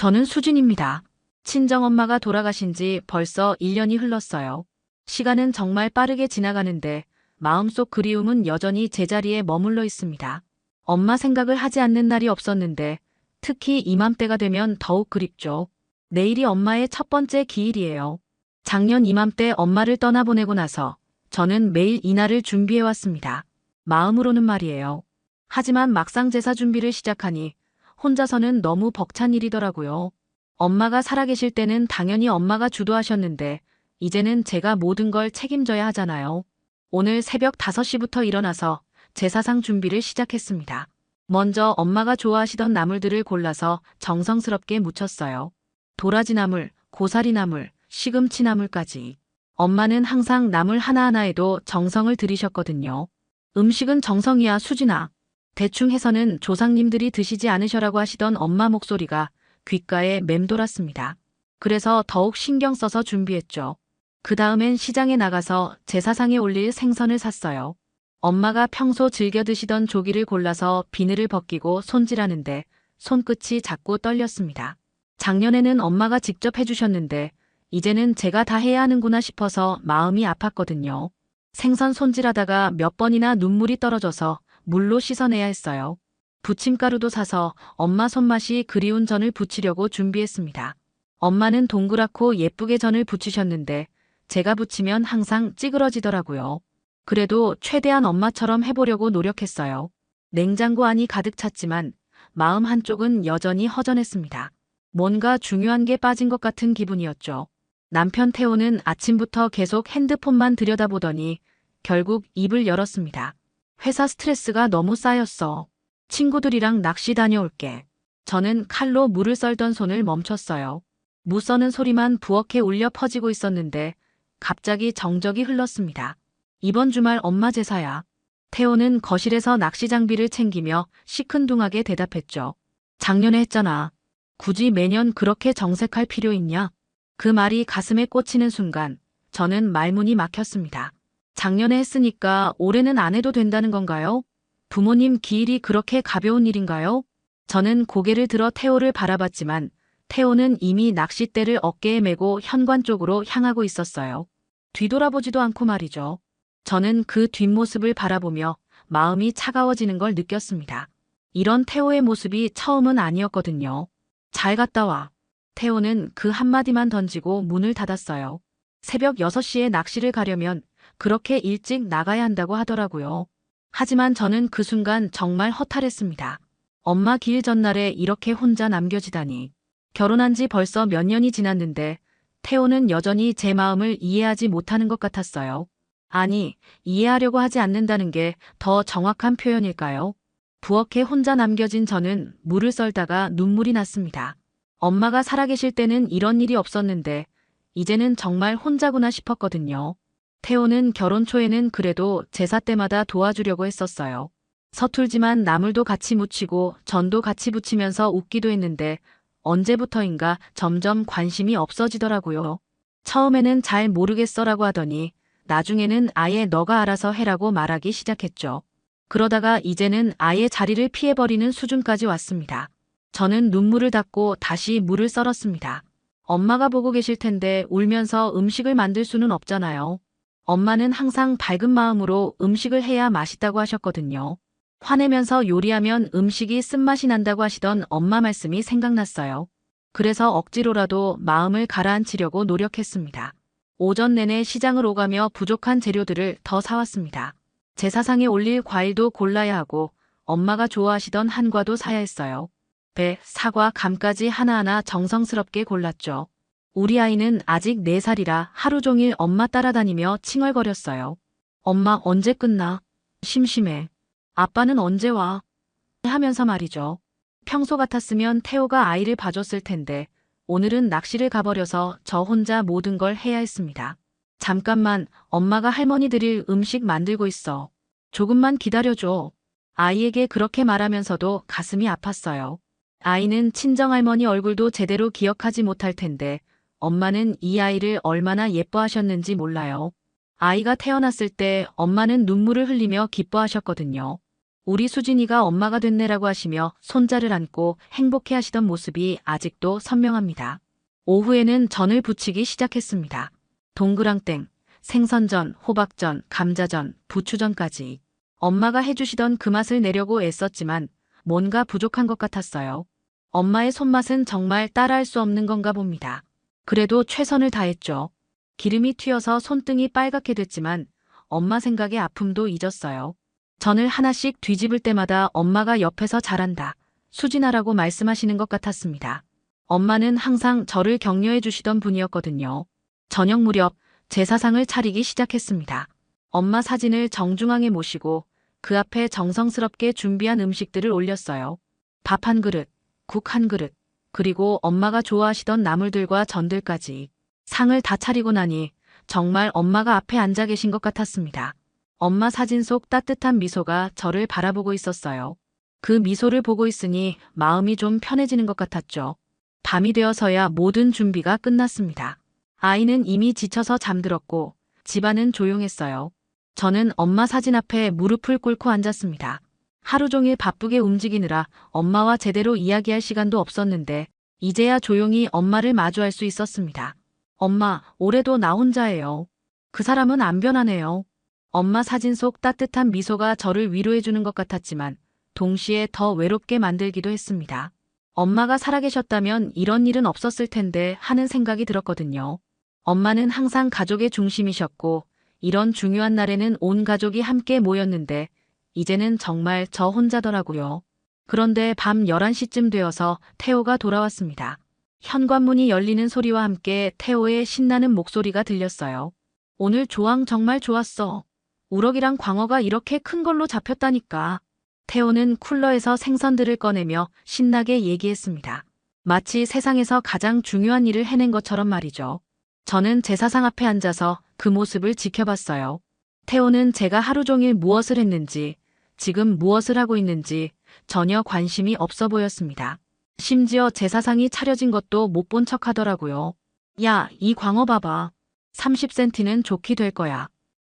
저는 수진입니다. 친정엄마가 돌아가신 지 벌써 1년이 흘렀어요. 시간은 정말 빠르게 지나가는데 마음속 그리움은 여전히 제자리에 머물러 있습니다. 엄마 생각을 하지 않는 날이 없었는데 특히 이맘때가 되면 더욱 그립죠. 내일이 엄마의 첫 번째 기일이에요. 작년 이맘때 엄마를 떠나보내고 나서 저는 매일 이날을 준비해왔습니다. 마음으로는 말이에요. 하지만 막상 제사 준비를 시작하니 혼자서는 너무 벅찬 일이더라고요. 엄마가 살아계실 때는 당연히 엄마가 주도하셨는데 이제는 제가 모든 걸 책임져야 하잖아요. 오늘 새벽 5시부터 일어나서 제사상 준비를 시작했습니다. 먼저 엄마가 좋아하시던 나물들을 골라서 정성스럽게 무쳤어요. 도라지나물, 고사리나물, 시금치나물까지. 엄마는 항상 나물 하나하나에도 정성을 들이셨거든요. 음식은 정성이야, 수진아. 대충 해서는 조상님들이 드시지 않으셔라고 하시던 엄마 목소리가 귓가에 맴돌았습니다. 그래서 더욱 신경 써서 준비했죠. 그 다음엔 시장에 나가서 제사상에 올릴 생선을 샀어요. 엄마가 평소 즐겨 드시던 조기를 골라서 비늘을 벗기고 손질하는데 손끝이 자꾸 떨렸습니다. 작년에는 엄마가 직접 해주셨는데 이제는 제가 다 해야 하는구나 싶어서 마음이 아팠거든요. 생선 손질하다가 몇 번이나 눈물이 떨어져서 물로 씻어내야 했어요. 부침가루도 사서 엄마 손맛이 그리운 전을 부치려고 준비했습니다. 엄마는 동그랗고 예쁘게 전을 부치셨는데 제가 부치면 항상 찌그러지더라고요. 그래도 최대한 엄마처럼 해보려고 노력했어요. 냉장고 안이 가득 찼지만 마음 한쪽은 여전히 허전했습니다. 뭔가 중요한 게 빠진 것 같은 기분이었죠. 남편 태호는 아침부터 계속 핸드폰만 들여다보더니 결국 입을 열었습니다. 회사 스트레스가 너무 쌓였어. 친구들이랑 낚시 다녀올게. 저는 칼로 물을 썰던 손을 멈췄어요. 무 써는 소리만 부엌에 울려 퍼지고 있었는데 갑자기 정적이 흘렀습니다. 이번 주말 엄마 제사야. 태호는 거실에서 낚시 장비를 챙기며 시큰둥하게 대답했죠. 작년에 했잖아. 굳이 매년 그렇게 정색할 필요 있냐? 그 말이 가슴에 꽂히는 순간 저는 말문이 막혔습니다. 작년에 했으니까 올해는 안 해도 된다는 건가요? 부모님 기일이 그렇게 가벼운 일인가요? 저는 고개를 들어 태호를 바라봤지만 태호는 이미 낚싯대를 어깨에 메고 현관 쪽으로 향하고 있었어요. 뒤돌아보지도 않고 말이죠. 저는 그 뒷모습을 바라보며 마음이 차가워지는 걸 느꼈습니다. 이런 태호의 모습이 처음은 아니었거든요. 잘 갔다 와. 태호는 그 한마디만 던지고 문을 닫았어요. 새벽 6시에 낚시를 가려면 그렇게 일찍 나가야 한다고 하더라고요. 하지만 저는 그 순간 정말 허탈했습니다. 엄마 기일 전날에 이렇게 혼자 남겨지다니. 결혼한 지 벌써 몇 년이 지났는데 태호는 여전히 제 마음을 이해하지 못하는 것 같았어요. 아니, 이해하려고 하지 않는다는 게 더 정확한 표현일까요? 부엌에 혼자 남겨진 저는 물을 썰다가 눈물이 났습니다. 엄마가 살아계실 때는 이런 일이 없었는데 이제는 정말 혼자구나 싶었거든요. 태호는 결혼 초에는 그래도 제사 때마다 도와주려고 했었어요. 서툴지만 나물도 같이 무치고 전도 같이 부치면서 웃기도 했는데 언제부터인가 점점 관심이 없어지더라고요. 처음에는 잘 모르겠어라고 하더니 나중에는 아예 너가 알아서 해라고 말하기 시작했죠. 그러다가 이제는 아예 자리를 피해버리는 수준까지 왔습니다. 저는 눈물을 닦고 다시 물을 썰었습니다. 엄마가 보고 계실 텐데 울면서 음식을 만들 수는 없잖아요. 엄마는 항상 밝은 마음으로 음식을 해야 맛있다고 하셨거든요. 화내면서 요리하면 음식이 쓴맛이 난다고 하시던 엄마 말씀이 생각났어요. 그래서 억지로라도 마음을 가라앉히려고 노력했습니다. 오전 내내 시장을 오가며 부족한 재료들을 더 사왔습니다. 제사상에 올릴 과일도 골라야 하고 엄마가 좋아하시던 한과도 사야 했어요. 배, 사과, 감까지 하나하나 정성스럽게 골랐죠. 우리 아이는 아직 4살이라 하루 종일 엄마 따라다니며 칭얼거렸어요. 엄마 언제 끝나? 심심해. 아빠는 언제 와? 하면서 말이죠. 평소 같았으면 태호가 아이를 봐줬을 텐데 오늘은 낚시를 가버려서 저 혼자 모든 걸 해야 했습니다. 잠깐만, 엄마가 할머니 드릴 음식 만들고 있어. 조금만 기다려줘. 아이에게 그렇게 말하면서도 가슴이 아팠어요. 아이는 친정할머니 얼굴도 제대로 기억하지 못할 텐데 엄마는 이 아이를 얼마나 예뻐하셨는지 몰라요. 아이가 태어났을 때 엄마는 눈물을 흘리며 기뻐하셨거든요. 우리 수진이가 엄마가 됐네라고 하시며 손자를 안고 행복해 하시던 모습이 아직도 선명합니다. 오후에는 전을 부치기 시작했습니다. 동그랑땡, 생선전, 호박전, 감자전, 부추전까지. 엄마가 해주시던 그 맛을 내려고 애썼지만 뭔가 부족한 것 같았어요. 엄마의 손맛은 정말 따라할 수 없는 건가 봅니다. 그래도 최선을 다했죠. 기름이 튀어서 손등이 빨갛게 됐지만 엄마 생각에 아픔도 잊었어요. 전을 하나씩 뒤집을 때마다 엄마가 옆에서 잘한다, 수진아라고 말씀하시는 것 같았습니다. 엄마는 항상 저를 격려해 주시던 분이었거든요. 저녁 무렵 제사상을 차리기 시작했습니다. 엄마 사진을 정중앙에 모시고 그 앞에 정성스럽게 준비한 음식들을 올렸어요. 밥 한 그릇, 국 한 그릇, 그리고 엄마가 좋아하시던 나물들과 전들까지. 상을 다 차리고 나니 정말 엄마가 앞에 앉아 계신 것 같았습니다. 엄마 사진 속 따뜻한 미소가 저를 바라보고 있었어요. 그 미소를 보고 있으니 마음이 좀 편해지는 것 같았죠. 밤이 되어서야 모든 준비가 끝났습니다. 아이는 이미 지쳐서 잠들었고 집안은 조용했어요. 저는 엄마 사진 앞에 무릎을 꿇고 앉았습니다. 하루 종일 바쁘게 움직이느라 엄마와 제대로 이야기할 시간도 없었는데 이제야 조용히 엄마를 마주할 수 있었습니다. 엄마, 올해도 나 혼자예요. 그 사람은 안 변하네요. 엄마 사진 속 따뜻한 미소가 저를 위로해주는 것 같았지만 동시에 더 외롭게 만들기도 했습니다. 엄마가 살아계셨다면 이런 일은 없었을 텐데 하는 생각이 들었거든요. 엄마는 항상 가족의 중심이셨고 이런 중요한 날에는 온 가족이 함께 모였는데 이제는 정말 저 혼자더라고요. 그런데 밤 11시쯤 되어서 태호가 돌아왔습니다. 현관문이 열리는 소리와 함께 태호의 신나는 목소리가 들렸어요. 오늘 조항 정말 좋았어. 우럭이랑 광어가 이렇게 큰 걸로 잡혔다니까. 태호는 쿨러에서 생선들을 꺼내며 신나게 얘기했습니다. 마치 세상에서 가장 중요한 일을 해낸 것처럼 말이죠. 저는 제사상 앞에 앉아서 그 모습을 지켜봤어요. 태호는 제가 하루 종일 무엇을 했는지, 지금 무엇을 하고 있는지 전혀 관심이 없어 보였습니다. 심지어 제사상이 차려진 것도 못 본 척 하더라고요. 야, 이 광어 봐봐. 30cm는 좋게 될 거야.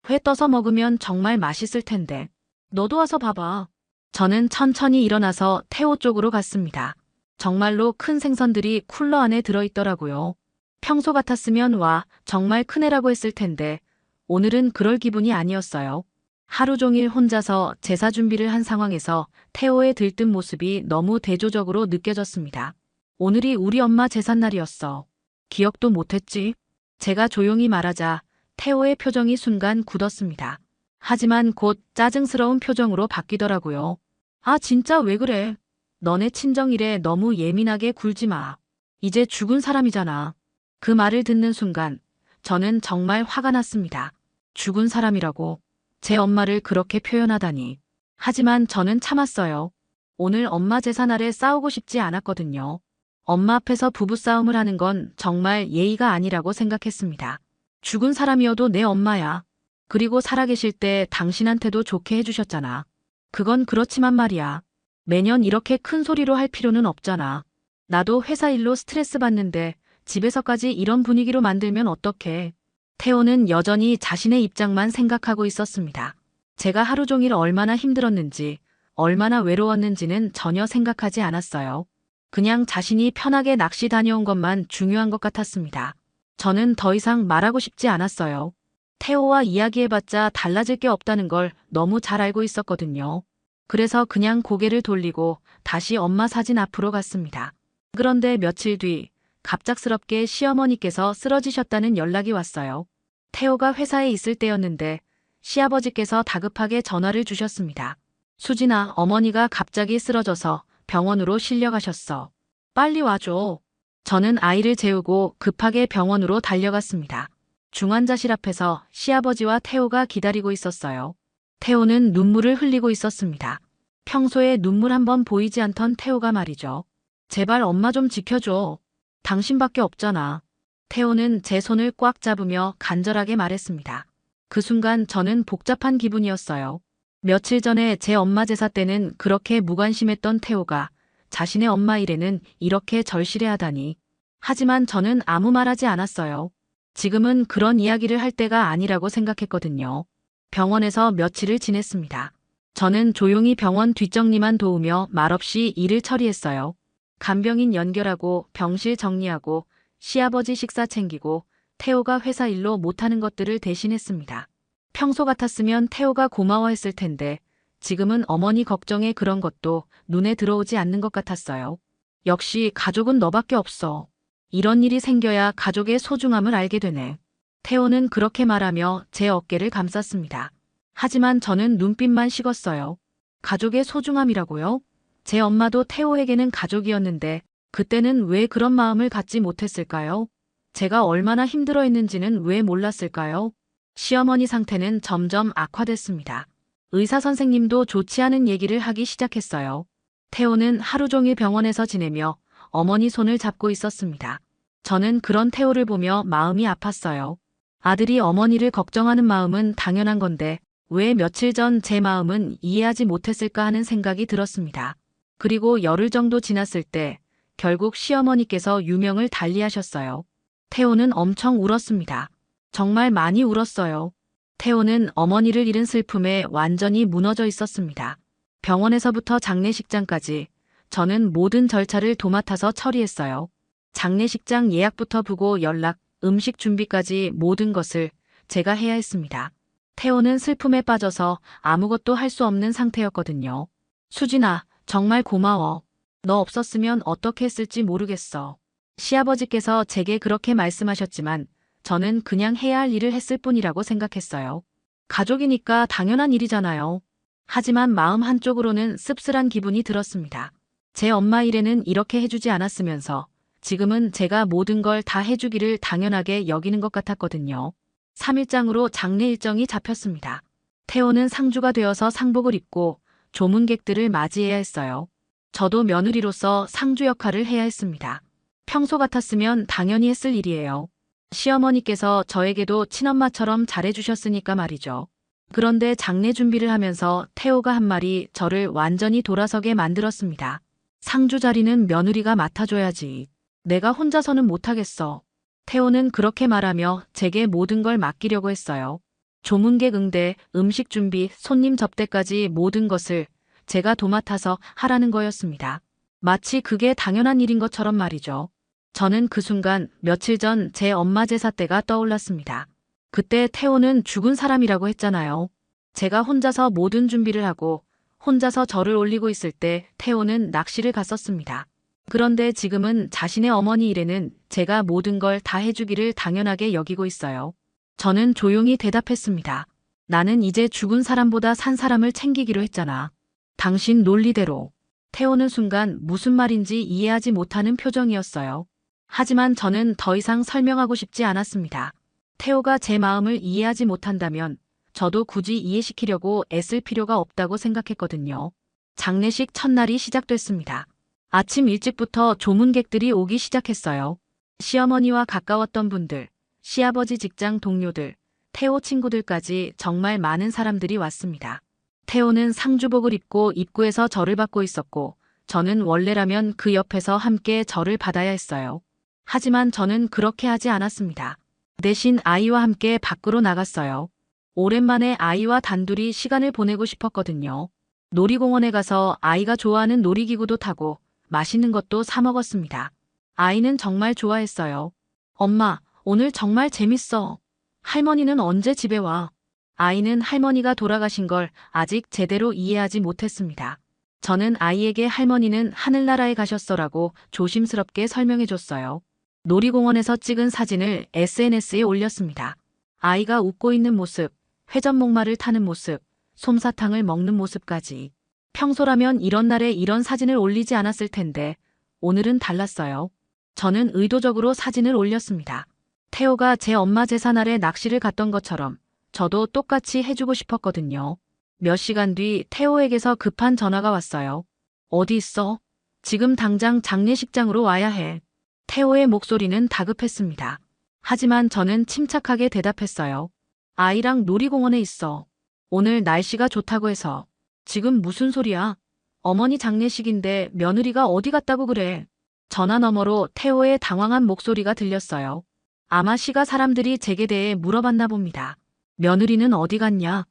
회 떠서 먹으면 정말 맛있을 텐데. 너도 와서 봐봐. 저는 천천히 일어나서 태호 쪽으로 갔습니다. 정말로 큰 생선들이 쿨러 안에 들어있더라고요. 평소 같았으면 와, 정말 큰애라고 했을 텐데 오늘은 그럴 기분이 아니었어요. 하루 종일 혼자서 제사 준비를 한 상황에서 태호의 들뜬 모습이 너무 대조적으로 느껴졌습니다. 오늘이 우리 엄마 제삿날이었어. 기억도 못했지? 제가 조용히 말하자 태호의 표정이 순간 굳었습니다. 하지만 곧 짜증스러운 표정으로 바뀌더라고요. 아, 진짜 왜 그래? 너네 친정일에 너무 예민하게 굴지 마. 이제 죽은 사람이잖아. 그 말을 듣는 순간 저는 정말 화가 났습니다. 죽은 사람이라고 제 엄마를 그렇게 표현하다니. 하지만 저는 참았어요. 오늘 엄마 제삿날에 싸우고 싶지 않았거든요. 엄마 앞에서 부부싸움을 하는 건 정말 예의가 아니라고 생각했습니다. 죽은 사람이어도 내 엄마야. 그리고 살아계실 때 당신한테도 좋게 해주셨잖아. 그건 그렇지만 말이야. 매년 이렇게 큰 소리로 할 필요는 없잖아. 나도 회사 일로 스트레스 받는데 집에서까지 이런 분위기로 만들면 어떡해. 태호는 여전히 자신의 입장만 생각하고 있었습니다. 제가 하루 종일 얼마나 힘들었는지, 얼마나 외로웠는지는 전혀 생각하지 않았어요. 그냥 자신이 편하게 낚시 다녀온 것만 중요한 것 같았습니다. 저는 더 이상 말하고 싶지 않았어요. 태호와 이야기해봤자 달라질 게 없다는 걸 너무 잘 알고 있었거든요. 그래서 그냥 고개를 돌리고 다시 엄마 사진 앞으로 갔습니다. 그런데 며칠 뒤 갑작스럽게 시어머니께서 쓰러지셨다는 연락이 왔어요. 태호가 회사에 있을 때였는데 시아버지께서 다급하게 전화를 주셨습니다. 수진아, 어머니가 갑자기 쓰러져서 병원으로 실려가셨어. 빨리 와줘. 저는 아이를 재우고 급하게 병원으로 달려갔습니다. 중환자실 앞에서 시아버지와 태호가 기다리고 있었어요. 태호는 눈물을 흘리고 있었습니다. 평소에 눈물 한 번 보이지 않던 태호가 말이죠. 제발 엄마 좀 지켜줘. 당신밖에 없잖아. 태호는 제 손을 꽉 잡으며 간절하게 말했습니다. 그 순간 저는 복잡한 기분이었어요. 며칠 전에 제 엄마 제사 때는 그렇게 무관심했던 태호가 자신의 엄마 일에는 이렇게 절실해하다니. 하지만 저는 아무 말하지 않았어요. 지금은 그런 이야기를 할 때가 아니라고 생각했거든요. 병원에서 며칠을 지냈습니다. 저는 조용히 병원 뒷정리만 도우며 말없이 일을 처리했어요. 간병인 연결하고 병실 정리하고 시아버지 식사 챙기고 태호가 회사 일로 못하는 것들을 대신했습니다. 평소 같았으면 태호가 고마워했을 텐데 지금은 어머니 걱정에 그런 것도 눈에 들어오지 않는 것 같았어요. 역시 가족은 너밖에 없어. 이런 일이 생겨야 가족의 소중함을 알게 되네. 태호는 그렇게 말하며 제 어깨를 감쌌습니다. 하지만 저는 눈빛만 식었어요. 가족의 소중함이라고요? 제 엄마도 태호에게는 가족이었는데 그때는 왜 그런 마음을 갖지 못했을까요? 제가 얼마나 힘들어했는지는 왜 몰랐을까요? 시어머니 상태는 점점 악화됐습니다. 의사 선생님도 좋지 않은 얘기를 하기 시작했어요. 태호는 하루 종일 병원에서 지내며 어머니 손을 잡고 있었습니다. 저는 그런 태호를 보며 마음이 아팠어요. 아들이 어머니를 걱정하는 마음은 당연한 건데 왜 며칠 전 제 마음은 이해하지 못했을까 하는 생각이 들었습니다. 그리고 열흘 정도 지났을 때 결국 시어머니께서 유명을 달리하셨어요. 태호는 엄청 울었습니다. 정말 많이 울었어요. 태호는 어머니를 잃은 슬픔에 완전히 무너져 있었습니다. 병원에서부터 장례식장까지 저는 모든 절차를 도맡아서 처리했어요. 장례식장 예약부터 보고 연락, 음식 준비까지 모든 것을 제가 해야 했습니다. 태호는 슬픔에 빠져서 아무것도 할 수 없는 상태였거든요. 수진아, 정말 고마워. 너 없었으면 어떻게 했을지 모르겠어. 시아버지께서 제게 그렇게 말씀하셨지만 저는 그냥 해야 할 일을 했을 뿐이라고 생각했어요. 가족이니까 당연한 일이잖아요. 하지만 마음 한쪽으로는 씁쓸한 기분이 들었습니다. 제 엄마 일에는 이렇게 해주지 않았으면서 지금은 제가 모든 걸 다 해주기를 당연하게 여기는 것 같았거든요. 3일장으로 장례 일정이 잡혔습니다. 태호는 상주가 되어서 상복을 입고 조문객들을 맞이해야 했어요. 저도 며느리로서 상주 역할을 해야 했습니다. 평소 같았으면 당연히 했을 일이에요. 시어머니께서 저에게도 친엄마처럼 잘해주셨으니까 말이죠. 그런데 장례 준비를 하면서 태호가 한 말이 저를 완전히 돌아서게 만들었습니다. 상주 자리는 며느리가 맡아줘야지. 내가 혼자서는 못하겠어. 태호는 그렇게 말하며 제게 모든 걸 맡기려고 했어요. 조문객 응대, 음식 준비, 손님 접대까지 모든 것을 제가 도맡아서 하라는 거였습니다. 마치 그게 당연한 일인 것처럼 말이죠. 저는 그 순간 며칠 전 제 엄마 제사 때가 떠올랐습니다. 그때 태호는 죽은 사람이라고 했잖아요. 제가 혼자서 모든 준비를 하고 혼자서 절을 올리고 있을 때 태호는 낚시를 갔었습니다. 그런데 지금은 자신의 어머니 일에는 제가 모든 걸 다 해주기를 당연하게 여기고 있어요. 저는 조용히 대답했습니다. 나는 이제 죽은 사람보다 산 사람을 챙기기로 했잖아. 당신 논리대로. 태호는 순간 무슨 말인지 이해하지 못하는 표정이었어요. 하지만 저는 더 이상 설명하고 싶지 않았습니다. 태호가 제 마음을 이해하지 못한다면 저도 굳이 이해시키려고 애쓸 필요가 없다고 생각했거든요. 장례식 첫날이 시작됐습니다. 아침 일찍부터 조문객들이 오기 시작했어요. 시어머니와 가까웠던 분들, 시아버지 직장 동료들, 태호 친구들까지 정말 많은 사람들이 왔습니다. 태호는 상주복을 입고 입구에서 절을 받고 있었고 저는 원래라면 그 옆에서 함께 절을 받아야 했어요. 하지만 저는 그렇게 하지 않았습니다. 대신 아이와 함께 밖으로 나갔어요. 오랜만에 아이와 단둘이 시간을 보내고 싶었거든요. 놀이공원에 가서 아이가 좋아하는 놀이기구도 타고 맛있는 것도 사 먹었습니다. 아이는 정말 좋아했어요. 엄마, 오늘 정말 재밌어. 할머니는 언제 집에 와? 아이는 할머니가 돌아가신 걸 아직 제대로 이해하지 못했습니다. 저는 아이에게 할머니는 하늘나라에 가셨어라고 조심스럽게 설명해줬어요. 놀이공원에서 찍은 사진을 SNS에 올렸습니다. 아이가 웃고 있는 모습, 회전목마를 타는 모습, 솜사탕을 먹는 모습까지. 평소라면 이런 날에 이런 사진을 올리지 않았을 텐데 오늘은 달랐어요. 저는 의도적으로 사진을 올렸습니다. 태호가 제 엄마 제사날에 낚시를 갔던 것처럼 저도 똑같이 해주고 싶었거든요. 몇 시간 뒤 태호에게서 급한 전화가 왔어요. 어디 있어? 지금 당장 장례식장으로 와야 해. 태호의 목소리는 다급했습니다. 하지만 저는 침착하게 대답했어요. 아이랑 놀이공원에 있어. 오늘 날씨가 좋다고 해서. 지금 무슨 소리야? 어머니 장례식인데 며느리가 어디 갔다고 그래? 전화 너머로 태호의 당황한 목소리가 들렸어요. 아마 시가 사람들이 제게 대해 물어봤나 봅니다. 며느리는 어디 갔냐?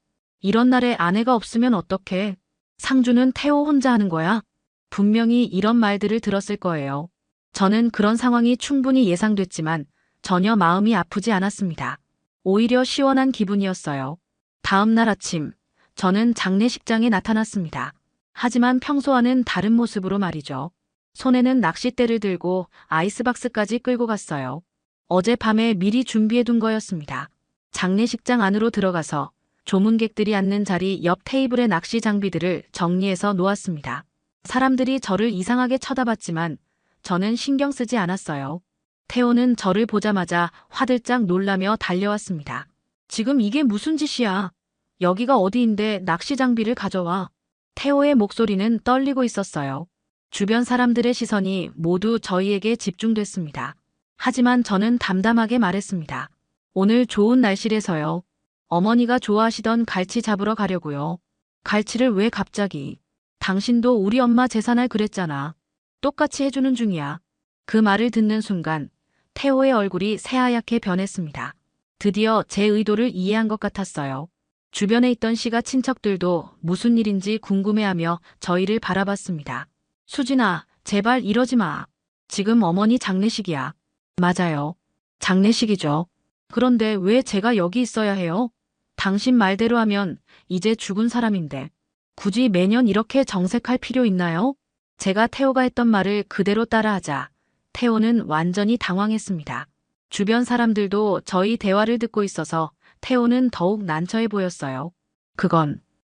이런 날에 아내가 없으면 어떡해? 상주는 태호 혼자 하는 거야? 분명히 이런 말들을 들었을 거예요. 저는 그런 상황이 충분히 예상됐지만 전혀 마음이 아프지 않았습니다. 오히려 시원한 기분이었어요. 다음 날 아침, 저는 장례식장에 나타났습니다. 하지만 평소와는 다른 모습으로 말이죠. 손에는 낚싯대를 들고 아이스박스까지 끌고 갔어요. 어젯밤에 미리 준비해둔 거였습니다. 장례식장 안으로 들어가서 조문객들이 앉는 자리 옆 테이블의 낚시 장비들을 정리해서 놓았습니다. 사람들이 저를 이상하게 쳐다봤지만 저는 신경 쓰지 않았어요. 태호는 저를 보자마자 화들짝 놀라며 달려왔습니다. 지금 이게 무슨 짓이야? 여기가 어디인데 낚시 장비를 가져와? 태호의 목소리는 떨리고 있었어요. 주변 사람들의 시선이 모두 저희에게 집중됐습니다. 하지만 저는 담담하게 말했습니다. 오늘 좋은 날씨래서요. 어머니가 좋아하시던 갈치 잡으러 가려고요. 갈치를 왜 갑자기? 당신도 우리 엄마 제사날 그랬잖아. 똑같이 해주는 중이야. 그 말을 듣는 순간 태호의 얼굴이 새하얗게 변했습니다. 드디어 제 의도를 이해한 것 같았어요. 주변에 있던 시가 친척들도 무슨 일인지 궁금해하며 저희를 바라봤습니다. 수진아, 제발 이러지 마. 지금 어머니 장례식이야. 맞아요. 장례식이죠. 그런데 왜 제가 여기 있어야 해요? 당신 말대로 하면 이제 죽은 사람인데 굳이 매년 이렇게 정색할 필요 있나요? 제가 태호가 했던 말을 그대로 따라하자 태호는 완전히 당황했습니다. 주변 사람들도 저희 대화를 듣고 있어서 태호는 더욱 난처해 보였어요.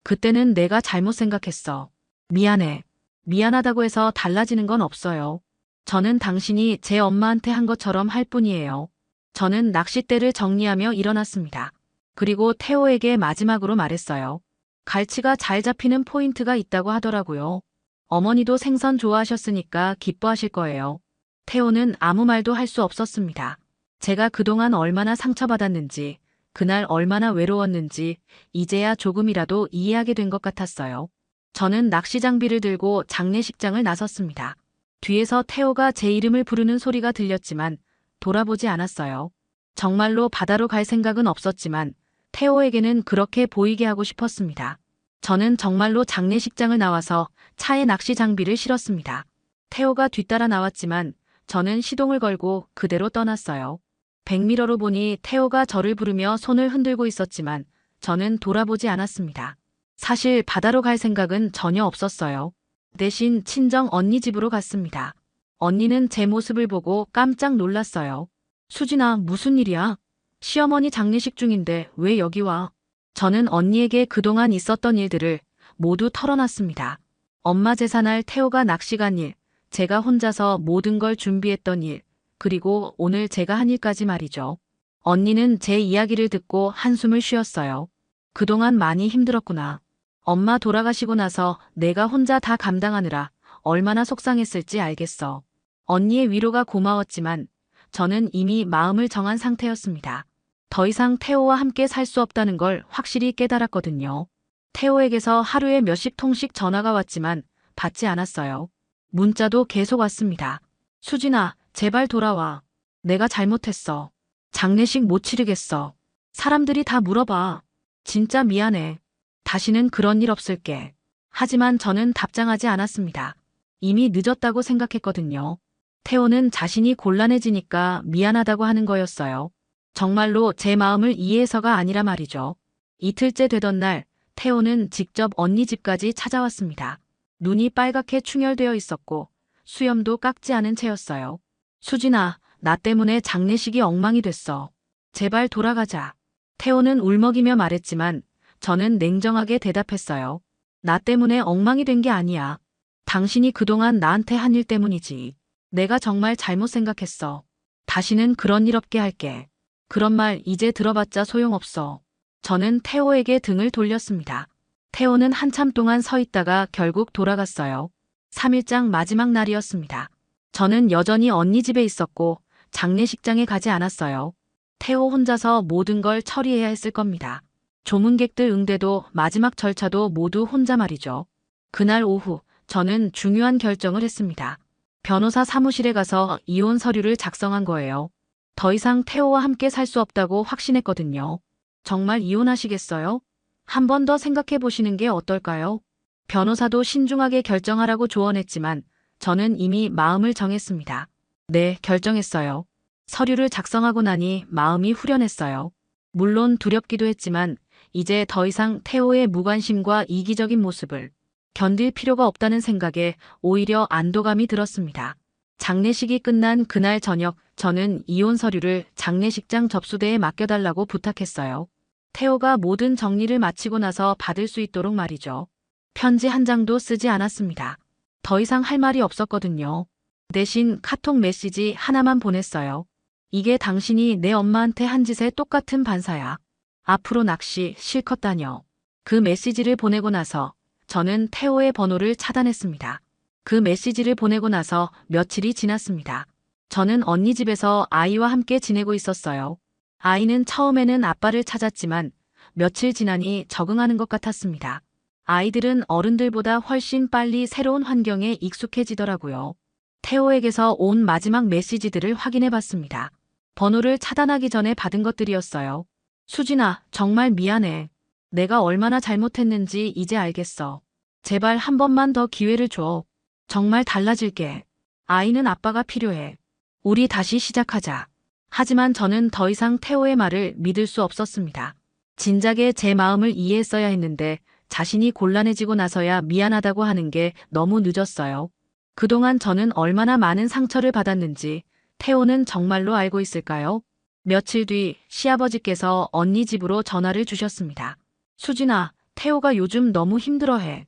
그때는 내가 잘못 생각했어. 미안해. 미안하다고 해서 달라지는 건 없어요. 저는 당신이 제 엄마한테 한 것처럼 할 뿐이에요. 저는 낚싯대를 정리하며 일어났습니다. 그리고 태호에게 마지막으로 말했어요. 갈치가 잘 잡히는 포인트가 있다고 하더라고요. 어머니도 생선 좋아하셨으니까 기뻐하실 거예요. 태호는 아무 말도 할 수 없었습니다. 제가 그동안 얼마나 상처받았는지, 그날 얼마나 외로웠는지 이제야 조금이라도 이해하게 된 것 같았어요. 저는 낚시 장비를 들고 장례식장을 나섰습니다. 뒤에서 태호가 제 이름을 부르는 소리가 들렸지만 돌아보지 않았어요. 정말로 바다로 갈 생각은 없었지만 태호에게는 그렇게 보이게 하고 싶었습니다. 저는 정말로 장례식장을 나와서 차에 낚시 장비를 실었습니다. 태호가 뒤따라 나왔지만 저는 시동을 걸고 그대로 떠났어요. 백미러로 보니 태호가 저를 부르며 손을 흔들고 있었지만 저는 돌아보지 않았습니다. 사실 바다로 갈 생각은 전혀 없었어요. 대신 친정 언니 집으로 갔습니다. 언니는 제 모습을 보고 깜짝 놀랐어요. 수진아, 무슨 일이야? 시어머니 장례식 중인데 왜 여기 와? 저는 언니에게 그동안 있었던 일들을 모두 털어놨습니다. 엄마 제사날 태호가 낚시 간 일, 제가 혼자서 모든 걸 준비했던 일, 그리고 오늘 제가 한 일까지 말이죠. 언니는 제 이야기를 듣고 한숨을 쉬었어요. 그동안 많이 힘들었구나. 엄마 돌아가시고 나서 내가 혼자 다 감당하느라 얼마나 속상했을지 알겠어. 언니의 위로가 고마웠지만 저는 이미 마음을 정한 상태였습니다. 더 이상 태호와 함께 살 수 없다는 걸 확실히 깨달았거든요. 태호에게서 하루에 몇십 통씩 전화가 왔지만 받지 않았어요. 문자도 계속 왔습니다. 수진아, 제발 돌아와. 내가 잘못했어. 장례식 못 치르겠어. 사람들이 다 물어봐. 진짜 미안해. 다시는 그런 일 없을게. 하지만 저는 답장하지 않았습니다. 이미 늦었다고 생각했거든요. 태호는 자신이 곤란해지니까 미안하다고 하는 거였어요. 정말로 제 마음을 이해해서가 아니라 말이죠. 이틀째 되던 날 태호는 직접 언니 집까지 찾아왔습니다. 눈이 빨갛게 충혈되어 있었고 수염도 깎지 않은 채였어요. 수진아, 나 때문에 장례식이 엉망이 됐어. 제발 돌아가자. 태호는 울먹이며 말했지만 저는 냉정하게 대답했어요. 나 때문에 엉망이 된 게 아니야. 당신이 그동안 나한테 한 일 때문이지. 내가 정말 잘못 생각했어. 다시는 그런 일 없게 할게. 그런 말 이제 들어봤자 소용없어. 저는 태호에게 등을 돌렸습니다. 태호는 한참 동안 서 있다가 결국 돌아갔어요. 3일장 마지막 날이었습니다. 저는 여전히 언니 집에 있었고 장례식장에 가지 않았어요. 태호 혼자서 모든 걸 처리해야 했을 겁니다. 조문객들 응대도 마지막 절차도 모두 혼자 말이죠. 그날 오후 저는 중요한 결정을 했습니다. 변호사 사무실에 가서 이혼 서류를 작성한 거예요. 더 이상 태호와 함께 살 수 없다고 확신했거든요. 정말 이혼하시겠어요? 한 번 더 생각해 보시는 게 어떨까요? 변호사도 신중하게 결정하라고 조언했지만 저는 이미 마음을 정했습니다. 네, 결정했어요. 서류를 작성하고 나니 마음이 후련했어요. 물론 두렵기도 했지만 이제 더 이상 태호의 무관심과 이기적인 모습을 견딜 필요가 없다는 생각에 오히려 안도감이 들었습니다. 장례식이 끝난 그날 저녁 저는 이혼 서류를 장례식장 접수대에 맡겨달라고 부탁했어요. 태호가 모든 정리를 마치고 나서 받을 수 있도록 말이죠. 편지 한 장도 쓰지 않았습니다. 더 이상 할 말이 없었거든요. 대신 카톡 메시지 하나만 보냈어요. 이게 당신이 내 엄마한테 한 짓에 똑같은 반사야. 앞으로 낚시 실컷 다녀. 그 메시지를 보내고 나서 저는 태호의 번호를 차단했습니다. 그 메시지를 보내고 나서 며칠이 지났습니다. 저는 언니 집에서 아이와 함께 지내고 있었어요. 아이는 처음에는 아빠를 찾았지만 며칠 지나니 적응하는 것 같았습니다. 아이들은 어른들보다 훨씬 빨리 새로운 환경에 익숙해지더라고요. 태호에게서 온 마지막 메시지들을 확인해 봤습니다. 번호를 차단하기 전에 받은 것들이었어요. 수진아, 정말 미안해. 내가 얼마나 잘못했는지 이제 알겠어. 제발 한 번만 더 기회를 줘. 정말 달라질게. 아이는 아빠가 필요해. 우리 다시 시작하자. 하지만 저는 더 이상 태호의 말을 믿을 수 없었습니다. 진작에 제 마음을 이해했어야 했는데 자신이 곤란해지고 나서야 미안하다고 하는 게 너무 늦었어요. 그동안 저는 얼마나 많은 상처를 받았는지 태호는 정말로 알고 있을까요? 며칠 뒤 시아버지께서 언니 집으로 전화를 주셨습니다. 수진아, 태호가 요즘 너무 힘들어해.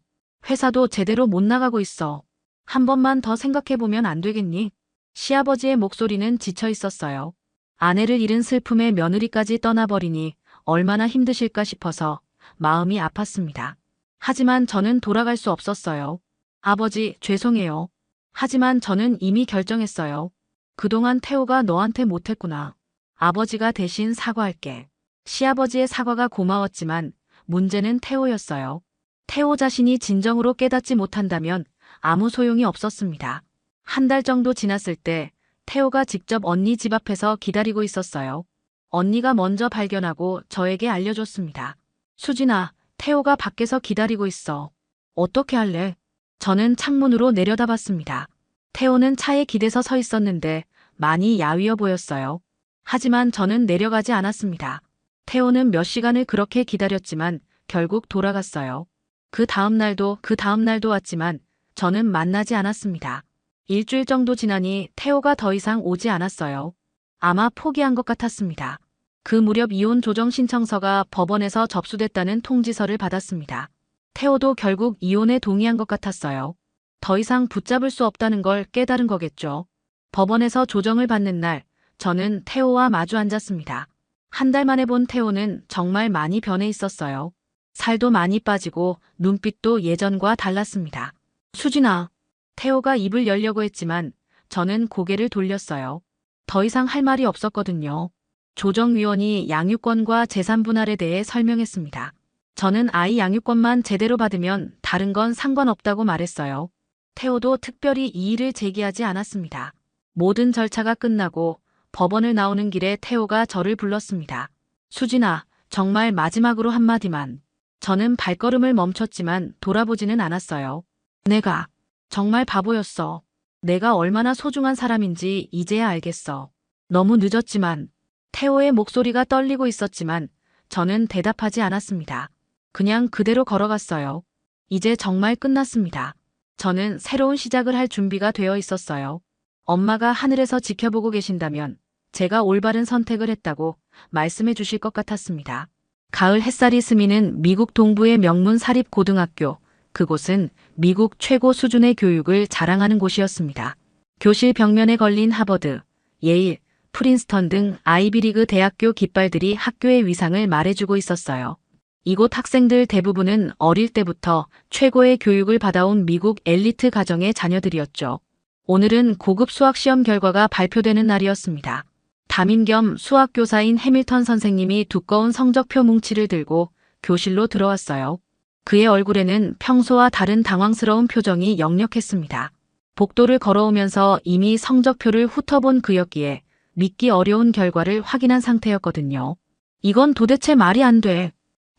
회사도 제대로 못 나가고 있어. 한 번만 더 생각해보면 안 되겠니? 시아버지의 목소리는 지쳐 있었어요. 아내를 잃은 슬픔에 며느리까지 떠나버리니 얼마나 힘드실까 싶어서 마음이 아팠습니다. 하지만 저는 돌아갈 수 없었어요. 아버지, 죄송해요. 하지만 저는 이미 결정했어요. 그동안 태호가 너한테 못했구나. 아버지가 대신 사과할게. 시아버지의 사과가 고마웠지만 문제는 태호였어요. 태호 자신이 진정으로 깨닫지 못한다면 아무 소용이 없었습니다. 한 달 정도 지났을 때 태호가 직접 언니 집 앞에서 기다리고 있었어요. 언니가 먼저 발견하고 저에게 알려줬습니다. 수진아, 태호가 밖에서 기다리고 있어. 어떻게 할래? 저는 창문으로 내려다봤습니다. 태호는 차에 기대서 서 있었는데 많이 야위어 보였어요. 하지만 저는 내려가지 않았습니다. 태호는 몇 시간을 그렇게 기다렸지만 결국 돌아갔어요. 그 다음 날도 왔지만 저는 만나지 않았습니다. 일주일 정도 지나니 태호가 더 이상 오지 않았어요. 아마 포기한 것 같았습니다. 그 무렵 이혼 조정 신청서가 법원에서 접수됐다는 통지서를 받았습니다. 태호도 결국 이혼에 동의한 것 같았어요. 더 이상 붙잡을 수 없다는 걸 깨달은 거겠죠. 법원에서 조정을 받는 날, 저는 태호와 마주 앉았습니다. 한 달 만에 본 태호는 정말 많이 변해 있었어요. 살도 많이 빠지고 눈빛도 예전과 달랐습니다. 수진아, 태호가 입을 열려고 했지만 저는 고개를 돌렸어요. 더 이상 할 말이 없었거든요. 조정위원이 양육권과 재산 분할에 대해 설명했습니다. 저는 아이 양육권만 제대로 받으면 다른 건 상관없다고 말했어요. 태호도 특별히 이의를 제기하지 않았습니다. 모든 절차가 끝나고 법원을 나오는 길에 태호가 저를 불렀습니다. 수진아, 정말 마지막으로 한마디만. 저는 발걸음을 멈췄지만 돌아보지는 않았어요. 내가 정말 바보였어. 내가 얼마나 소중한 사람인지 이제야 알겠어. 너무 늦었지만. 태호의 목소리가 떨리고 있었지만 저는 대답하지 않았습니다. 그냥 그대로 걸어갔어요. 이제 정말 끝났습니다. 저는 새로운 시작을 할 준비가 되어 있었어요. 엄마가 하늘에서 지켜보고 계신다면 제가 올바른 선택을 했다고 말씀해 주실 것 같았습니다. 가을 햇살이 스미는 미국 동부의 명문 사립고등학교. 그곳은 미국 최고 수준의 교육을 자랑하는 곳이었습니다. 교실 벽면에 걸린 하버드, 예일, 프린스턴 등 아이비리그 대학교 깃발들이 학교의 위상을 말해주고 있었어요. 이곳 학생들 대부분은 어릴 때부터 최고의 교육을 받아온 미국 엘리트 가정의 자녀들이었죠. 오늘은 고급 수학 시험 결과가 발표되는 날이었습니다. 담임 겸 수학 교사인 해밀턴 선생님이 두꺼운 성적표 뭉치를 들고 교실로 들어왔어요. 그의 얼굴에는 평소와 다른 당황스러운 표정이 역력했습니다. 복도를 걸어오면서 이미 성적표를 훑어본 그였기에 믿기 어려운 결과를 확인한 상태였거든요. 이건 도대체 말이 안 돼.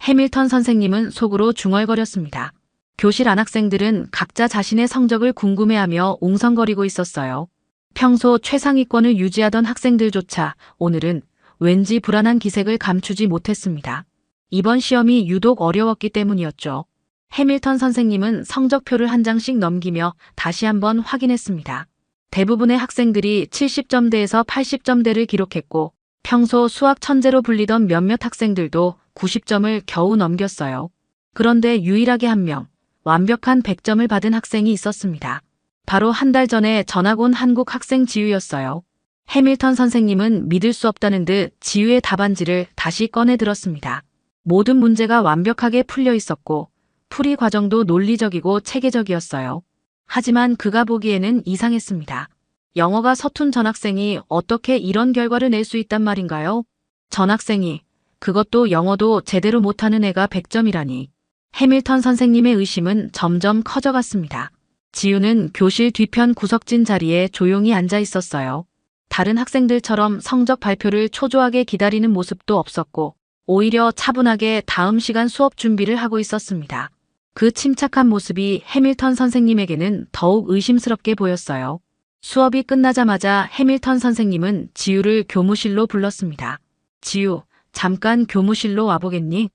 해밀턴 선생님은 속으로 중얼거렸습니다. 교실 안 학생들은 각자 자신의 성적을 궁금해하며 웅성거리고 있었어요. 평소 최상위권을 유지하던 학생들조차 오늘은 왠지 불안한 기색을 감추지 못했습니다. 이번 시험이 유독 어려웠기 때문이었죠. 해밀턴 선생님은 성적표를 한 장씩 넘기며 다시 한번 확인했습니다. 대부분의 학생들이 70점대에서 80점대를 기록했고 평소 수학 천재로 불리던 몇몇 학생들도 90점을 겨우 넘겼어요. 그런데 유일하게 한 명, 완벽한 100점을 받은 학생이 있었습니다. 바로 한 달 전에 전학 온 한국 학생 지우였어요. 해밀턴 선생님은 믿을 수 없다는 듯 지우의 답안지를 다시 꺼내 들었습니다. 모든 문제가 완벽하게 풀려 있었고 풀이 과정도 논리적이고 체계적이었어요. 하지만 그가 보기에는 이상했습니다. 영어가 서툰 전학생이 어떻게 이런 결과를 낼 수 있단 말인가요? 전학생이, 그것도 영어도 제대로 못하는 애가 100점이라니. 해밀턴 선생님의 의심은 점점 커져갔습니다. 지우는 교실 뒤편 구석진 자리에 조용히 앉아 있었어요. 다른 학생들처럼 성적 발표를 초조하게 기다리는 모습도 없었고 오히려 차분하게 다음 시간 수업 준비를 하고 있었습니다. 그 침착한 모습이 해밀턴 선생님에게는 더욱 의심스럽게 보였어요. 수업이 끝나자마자 해밀턴 선생님은 지우를 교무실로 불렀습니다. 지우, 잠깐 교무실로 와보겠니?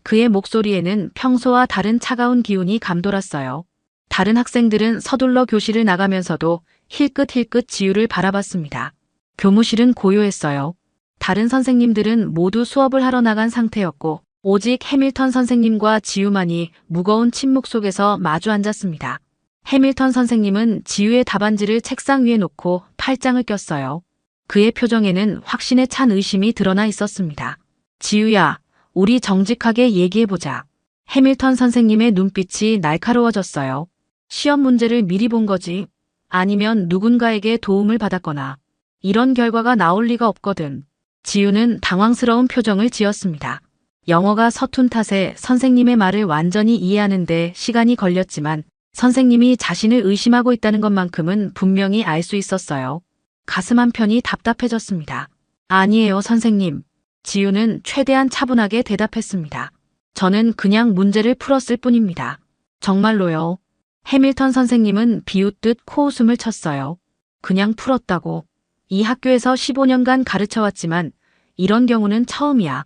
그의 목소리에는 평소와 다른 차가운 기운이 감돌았어요. 다른 학생들은 서둘러 교실을 나가면서도 힐끗힐끗 지우를 바라봤습니다. 교무실은 고요했어요. 다른 선생님들은 모두 수업을 하러 나간 상태였고 오직 해밀턴 선생님과 지우만이 무거운 침묵 속에서 마주 앉았습니다. 해밀턴 선생님은 지우의 답안지를 책상 위에 놓고 팔짱을 꼈어요. 그의 표정에는 확신에 찬 의심이 드러나 있었습니다. 지우야, 우리 정직하게 얘기해보자. 해밀턴 선생님의 눈빛이 날카로워졌어요. 시험 문제를 미리 본 거지. 아니면 누군가에게 도움을 받았거나. 이런 결과가 나올 리가 없거든. 지우는 당황스러운 표정을 지었습니다. 영어가 서툰 탓에 선생님의 말을 완전히 이해하는데 시간이 걸렸지만 선생님이 자신을 의심하고 있다는 것만큼은 분명히 알 수 있었어요. 가슴 한편이 답답해졌습니다. 아니에요, 선생님. 지우는 최대한 차분하게 대답했습니다. 저는 그냥 문제를 풀었을 뿐입니다. 정말로요. 해밀턴 선생님은 비웃듯 코웃음을 쳤어요. 그냥 풀었다고. 이 학교에서 15년간 가르쳐왔지만 이런 경우는 처음이야.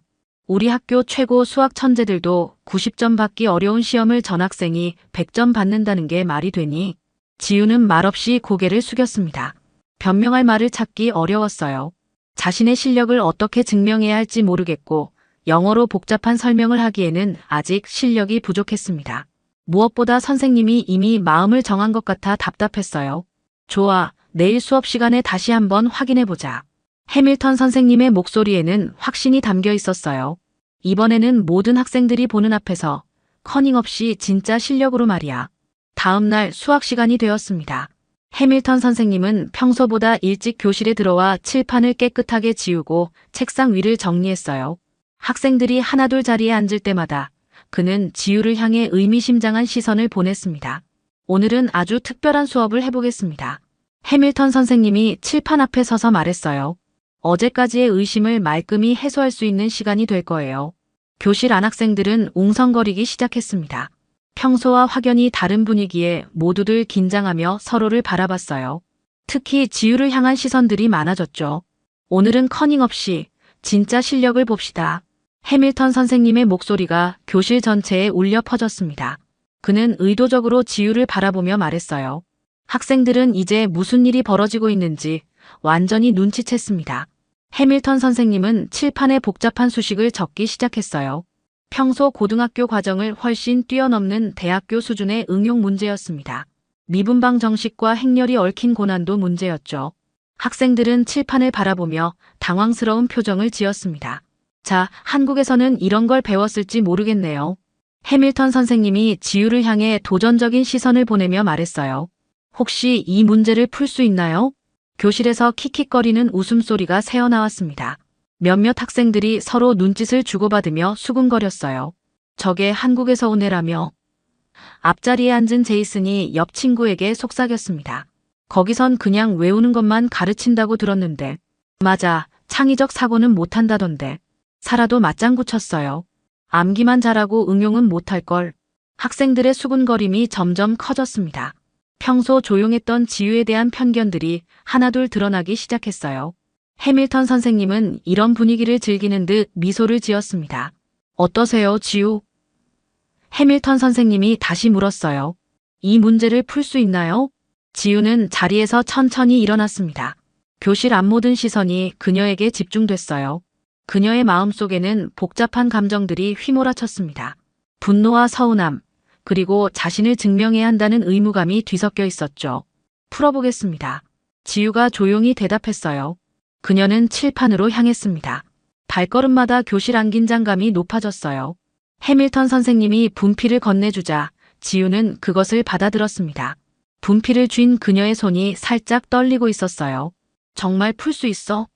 우리 학교 최고 수학 천재들도 90점 받기 어려운 시험을 전학생이 100점 받는다는 게 말이 되니? 지우는 말없이 고개를 숙였습니다. 변명할 말을 찾기 어려웠어요. 자신의 실력을 어떻게 증명해야 할지 모르겠고 영어로 복잡한 설명을 하기에는 아직 실력이 부족했습니다. 무엇보다 선생님이 이미 마음을 정한 것 같아 답답했어요. 좋아, 내일 수업 시간에 다시 한번 확인해보자. 해밀턴 선생님의 목소리에는 확신이 담겨 있었어요. 이번에는 모든 학생들이 보는 앞에서 커닝없이 진짜 실력으로 말이야. 다음 날 수학 시간이 되었습니다. 해밀턴 선생님은 평소보다 일찍 교실에 들어와 칠판을 깨끗하게 지우고 책상 위를 정리했어요. 학생들이 하나둘 자리에 앉을 때마다 그는 지우를 향해 의미심장한 시선을 보냈습니다. 오늘은 아주 특별한 수업을 해보겠습니다. 해밀턴 선생님이 칠판 앞에 서서 말했어요. 어제까지의 의심을 말끔히 해소할 수 있는 시간이 될 거예요. 교실 안 학생들은 웅성거리기 시작했습니다. 평소와 확연히 다른 분위기에 모두들 긴장하며 서로를 바라봤어요. 특히 지우를 향한 시선들이 많아졌죠. 오늘은 커닝없이 진짜 실력을 봅시다. 해밀턴 선생님의 목소리가 교실 전체에 울려 퍼졌습니다. 그는 의도적으로 지우를 바라보며 말했어요. 학생들은 이제 무슨 일이 벌어지고 있는지 완전히 눈치챘습니다. 해밀턴 선생님은 칠판에 복잡한 수식을 적기 시작했어요. 평소 고등학교 과정을 훨씬 뛰어넘는 대학교 수준의 응용 문제였습니다. 미분방 정식과 행렬이 얽힌 고난도 문제였죠. 학생들은 칠판을 바라보며 당황스러운 표정을 지었습니다. 자, 한국에서는 이런 걸 배웠을지 모르겠네요. 해밀턴 선생님이 지우를 향해 도전적인 시선을 보내며 말했어요. 혹시 이 문제를 풀 수 있나요? 교실에서 킥킥거리는 웃음소리가 새어나왔습니다. 몇몇 학생들이 서로 눈짓을 주고받으며 수군거렸어요. 저게 한국에서 온 애라며. 앞자리에 앉은 제이슨이 옆 친구에게 속삭였습니다. 거기선 그냥 외우는 것만 가르친다고 들었는데. 맞아, 창의적 사고는 못한다던데. 사라도 맞장구 쳤어요. 암기만 잘하고 응용은 못할 걸. 학생들의 수군거림이 점점 커졌습니다. 평소 조용했던 지우에 대한 편견들이 하나둘 드러나기 시작했어요. 해밀턴 선생님은 이런 분위기를 즐기는 듯 미소를 지었습니다. 어떠세요, 지우? 해밀턴 선생님이 다시 물었어요. 이 문제를 풀 수 있나요? 지우는 자리에서 천천히 일어났습니다. 교실 안 모든 시선이 그녀에게 집중됐어요. 그녀의 마음속에는 복잡한 감정들이 휘몰아쳤습니다. 분노와 서운함, 그리고 자신을 증명해야 한다는 의무감이 뒤섞여 있었죠. 풀어보겠습니다. 지우가 조용히 대답했어요. 그녀는 칠판으로 향했습니다. 발걸음마다 교실 안 긴장감이 높아졌어요. 해밀턴 선생님이 분필을 건네주자 지우는 그것을 받아들었습니다. 분필을 쥔 그녀의 손이 살짝 떨리고 있었어요. 정말 풀 수 있어?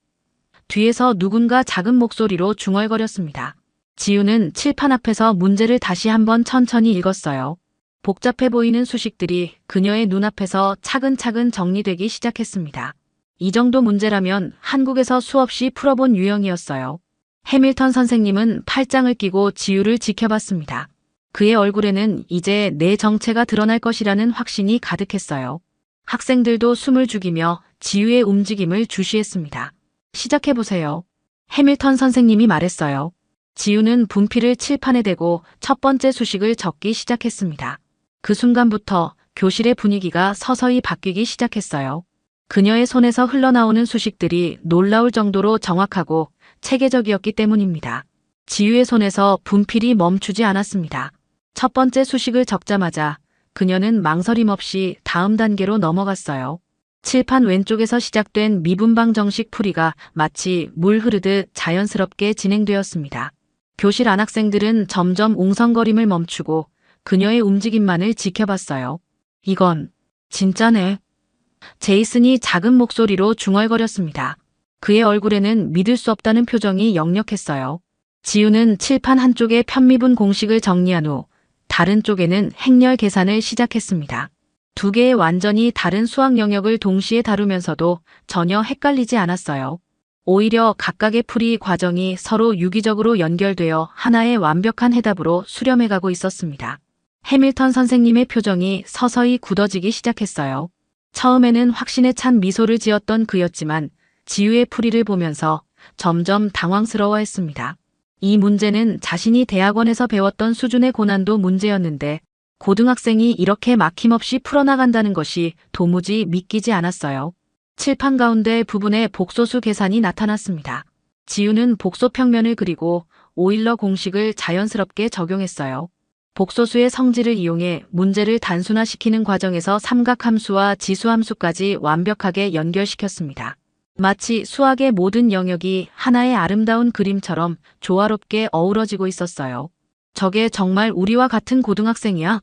뒤에서 누군가 작은 목소리로 중얼거렸습니다. 지우는 칠판 앞에서 문제를 다시 한번 천천히 읽었어요. 복잡해 보이는 수식들이 그녀의 눈앞에서 차근차근 정리되기 시작했습니다. 이 정도 문제라면 한국에서 수없이 풀어본 유형이었어요. 해밀턴 선생님은 팔짱을 끼고 지우를 지켜봤습니다. 그의 얼굴에는 이제 내 정체가 드러날 것이라는 확신이 가득했어요. 학생들도 숨을 죽이며 지우의 움직임을 주시했습니다. 시작해보세요. 해밀턴 선생님이 말했어요. 지우는 분필을 칠판에 대고 첫 번째 수식을 적기 시작했습니다. 그 순간부터 교실의 분위기가 서서히 바뀌기 시작했어요. 그녀의 손에서 흘러나오는 수식들이 놀라울 정도로 정확하고 체계적이었기 때문입니다. 지우의 손에서 분필이 멈추지 않았습니다. 첫 번째 수식을 적자마자 그녀는 망설임 없이 다음 단계로 넘어갔어요. 칠판 왼쪽에서 시작된 미분방 정식 풀이가 마치 물 흐르듯 자연스럽게 진행되었습니다. 교실 안 학생들은 점점 웅성거림을 멈추고 그녀의 움직임만을 지켜봤어요. 이건 진짜네. 제이슨이 작은 목소리로 중얼거렸습니다. 그의 얼굴에는 믿을 수 없다는 표정이 역력했어요. 지우는 칠판 한쪽에 편미분 공식을 정리한 후 다른 쪽에는 행렬 계산을 시작했습니다. 두 개의 완전히 다른 수학 영역을 동시에 다루면서도 전혀 헷갈리지 않았어요. 오히려 각각의 풀이 과정이 서로 유기적으로 연결되어 하나의 완벽한 해답으로 수렴해가고 있었습니다. 해밀턴 선생님의 표정이 서서히 굳어지기 시작했어요. 처음에는 확신에 찬 미소를 지었던 그였지만 지우의 풀이를 보면서 점점 당황스러워했습니다. 이 문제는 자신이 대학원에서 배웠던 수준의 고난도 문제였는데 고등학생이 이렇게 막힘없이 풀어나간다는 것이 도무지 믿기지 않았어요. 칠판 가운데 부분에 복소수 계산이 나타났습니다. 지우는 복소 평면을 그리고 오일러 공식을 자연스럽게 적용했어요. 복소수의 성질을 이용해 문제를 단순화시키는 과정에서 삼각함수와 지수함수까지 완벽하게 연결시켰습니다. 마치 수학의 모든 영역이 하나의 아름다운 그림처럼 조화롭게 어우러지고 있었어요. 저게 정말 우리와 같은 고등학생이야?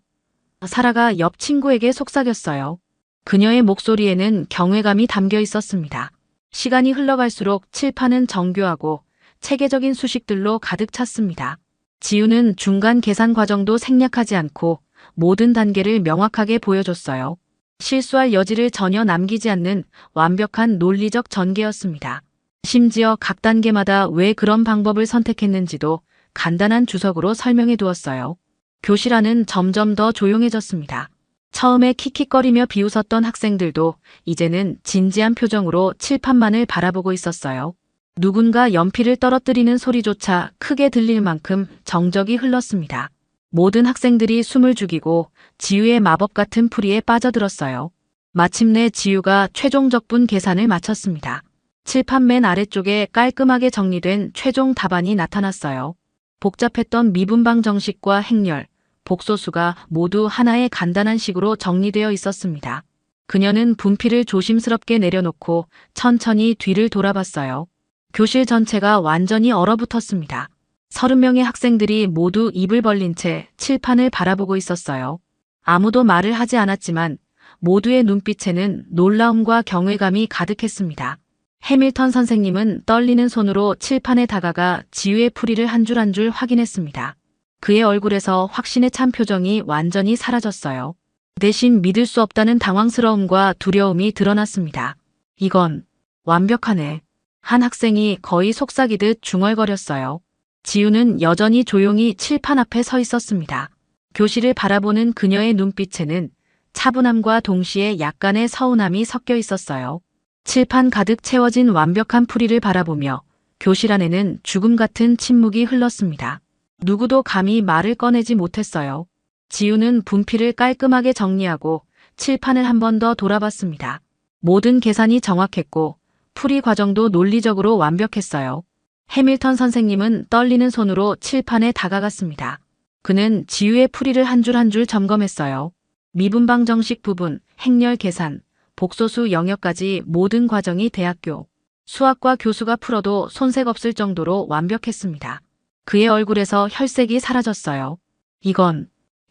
사라가 옆 친구에게 속삭였어요. 그녀의 목소리에는 경외감이 담겨 있었습니다. 시간이 흘러갈수록 칠판은 정교하고 체계적인 수식들로 가득 찼습니다. 지우는 중간 계산 과정도 생략하지 않고 모든 단계를 명확하게 보여줬어요. 실수할 여지를 전혀 남기지 않는 완벽한 논리적 전개였습니다. 심지어 각 단계마다 왜 그런 방법을 선택했는지도 간단한 주석으로 설명해 두었어요. 교실 안은 점점 더 조용해졌습니다. 처음에 킥킥거리며 비웃었던 학생들도 이제는 진지한 표정으로 칠판만을 바라보고 있었어요. 누군가 연필을 떨어뜨리는 소리조차 크게 들릴 만큼 정적이 흘렀습니다. 모든 학생들이 숨을 죽이고 지우의 마법 같은 풀이에 빠져들었어요. 마침내 지우가 최종 적분 계산을 마쳤습니다. 칠판 맨 아래쪽에 깔끔하게 정리된 최종 답안이 나타났어요. 복잡했던 미분방 정식과 행렬, 복소수가 모두 하나의 간단한 식으로 정리되어 있었습니다. 그녀는 분필을 조심스럽게 내려놓고 천천히 뒤를 돌아봤어요. 교실 전체가 완전히 얼어붙었습니다. 30명의 학생들이 모두 입을 벌린 채 칠판을 바라보고 있었어요. 아무도 말을 하지 않았지만 모두의 눈빛에는 놀라움과 경외감이 가득했습니다. 해밀턴 선생님은 떨리는 손으로 칠판에 다가가 지우의 풀이를 한 줄 한 줄 확인했습니다. 그의 얼굴에서 확신에 찬 표정이 완전히 사라졌어요. 대신 믿을 수 없다는 당황스러움과 두려움이 드러났습니다. 이건 완벽하네. 한 학생이 거의 속삭이듯 중얼거렸어요. 지우는 여전히 조용히 칠판 앞에 서 있었습니다. 교실을 바라보는 그녀의 눈빛에는 차분함과 동시에 약간의 서운함이 섞여 있었어요. 칠판 가득 채워진 완벽한 풀이를 바라보며 교실 안에는 죽음 같은 침묵이 흘렀습니다. 누구도 감히 말을 꺼내지 못했어요. 지우는 분필을 깔끔하게 정리하고 칠판을 한 번 더 돌아봤습니다. 모든 계산이 정확했고 풀이 과정도 논리적으로 완벽했어요. 해밀턴 선생님은 떨리는 손으로 칠판에 다가갔습니다. 그는 지우의 풀이를 한 줄 한 줄 점검했어요. 미분방 정식 부분, 행렬 계산, 복소수 영역까지 모든 과정이 대학교 수학과 교수가 풀어도 손색 없을 정도로 완벽했습니다. 그의 얼굴에서 혈색이 사라졌어요.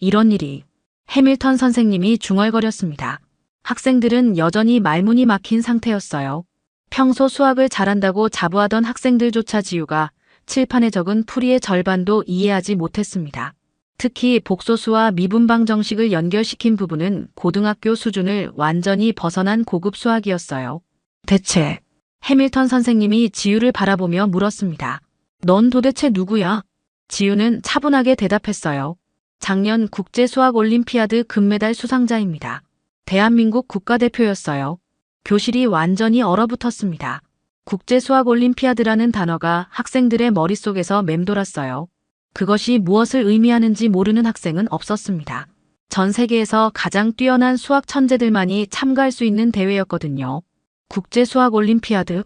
이런 일이. 해밀턴 선생님이 중얼거렸습니다. 학생들은 여전히 말문이 막힌 상태였어요. 평소 수학을 잘한다고 자부하던 학생들조차 지우가 칠판에 적은 풀이의 절반도 이해하지 못했습니다. 특히 복소수와 미분방 정식을 연결시킨 부분은 고등학교 수준을 완전히 벗어난 고급 수학이었어요. 대체 해밀턴 선생님이 지우를 바라보며 물었습니다. 넌 도대체 누구야? 지우는 차분하게 대답했어요. 작년 국제수학올림피아드 금메달 수상자입니다. 대한민국 국가대표였어요. 교실이 완전히 얼어붙었습니다. 국제수학올림피아드라는 단어가 학생들의 머릿속에서 맴돌았어요. 그것이 무엇을 의미하는지 모르는 학생은 없었습니다. 전 세계에서 가장 뛰어난 수학 천재들만이 참가할 수 있는 대회였거든요. 국제수학올림피아드?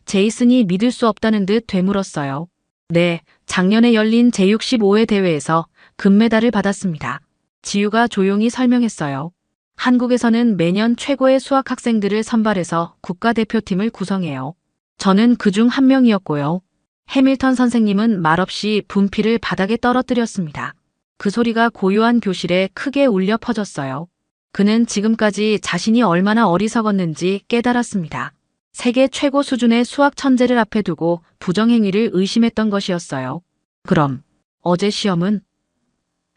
제이슨이 믿을 수 없다는 듯 되물었어요. 네, 작년에 열린 제65회 대회에서 금메달을 받았습니다. 지우가 조용히 설명했어요. 한국에서는 매년 최고의 수학 학생들을 선발해서 국가대표팀을 구성해요. 저는 그중 한 명이었고요. 해밀턴 선생님은 말없이 분필을 바닥에 떨어뜨렸습니다. 그 소리가 고요한 교실에 크게 울려 퍼졌어요. 그는 지금까지 자신이 얼마나 어리석었는지 깨달았습니다. 세계 최고 수준의 수학 천재를 앞에 두고 부정행위를 의심했던 것이었어요. 그럼 어제 시험은?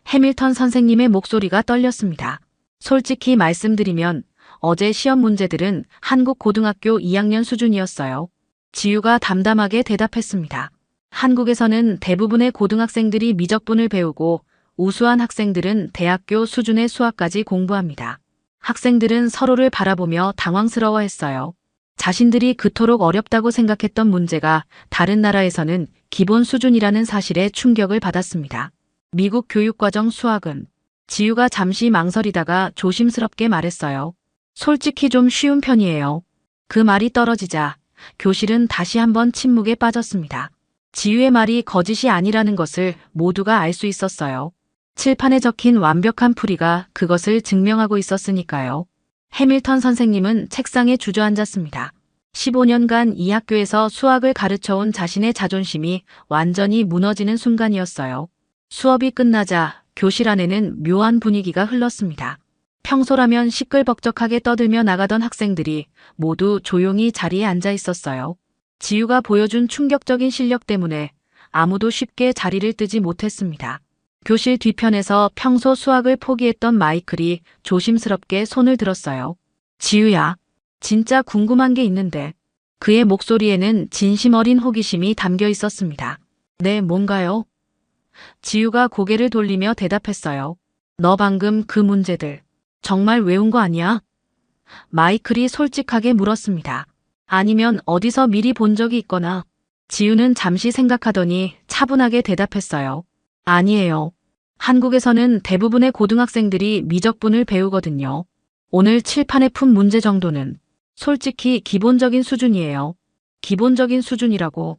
해밀턴 선생님의 목소리가 떨렸습니다. 솔직히 말씀드리면 어제 시험 문제들은 한국 고등학교 2학년 수준이었어요. 지우가 담담하게 대답했습니다. 한국에서는 대부분의 고등학생들이 미적분을 배우고 우수한 학생들은 대학교 수준의 수학까지 공부합니다. 학생들은 서로를 바라보며 당황스러워했어요. 자신들이 그토록 어렵다고 생각했던 문제가 다른 나라에서는 기본 수준이라는 사실에 충격을 받았습니다. 미국 교육과정 수학은? 지우가 잠시 망설이다가 조심스럽게 말했어요. 솔직히 좀 쉬운 편이에요. 그 말이 떨어지자 교실은 다시 한번 침묵에 빠졌습니다. 지우의 말이 거짓이 아니라는 것을 모두가 알 수 있었어요. 칠판에 적힌 완벽한 풀이가 그것을 증명하고 있었으니까요. 해밀턴 선생님은 책상에 주저앉았습니다. 15년간 이 학교에서 수학을 가르쳐온 자신의 자존심이 완전히 무너지는 순간이었어요. 수업이 끝나자 교실 안에는 묘한 분위기가 흘렀습니다. 평소라면 시끌벅적하게 떠들며 나가던 학생들이 모두 조용히 자리에 앉아 있었어요. 지우가 보여준 충격적인 실력 때문에 아무도 쉽게 자리를 뜨지 못했습니다. 교실 뒤편에서 평소 수학을 포기했던 마이클이 조심스럽게 손을 들었어요. 지우야, 진짜 궁금한 게 있는데. 그의 목소리에는 진심 어린 호기심이 담겨 있었습니다. 네, 뭔가요? 지우가 고개를 돌리며 대답했어요. 너 방금 그 문제들 정말 외운 거 아니야? 마이클이 솔직하게 물었습니다. 아니면 어디서 미리 본 적이 있거나. 지우는 잠시 생각하더니 차분하게 대답했어요. 아니에요. 한국에서는 대부분의 고등학생들이 미적분을 배우거든요. 오늘 칠판에 푼 문제 정도는 솔직히 기본적인 수준이에요. 기본적인 수준이라고.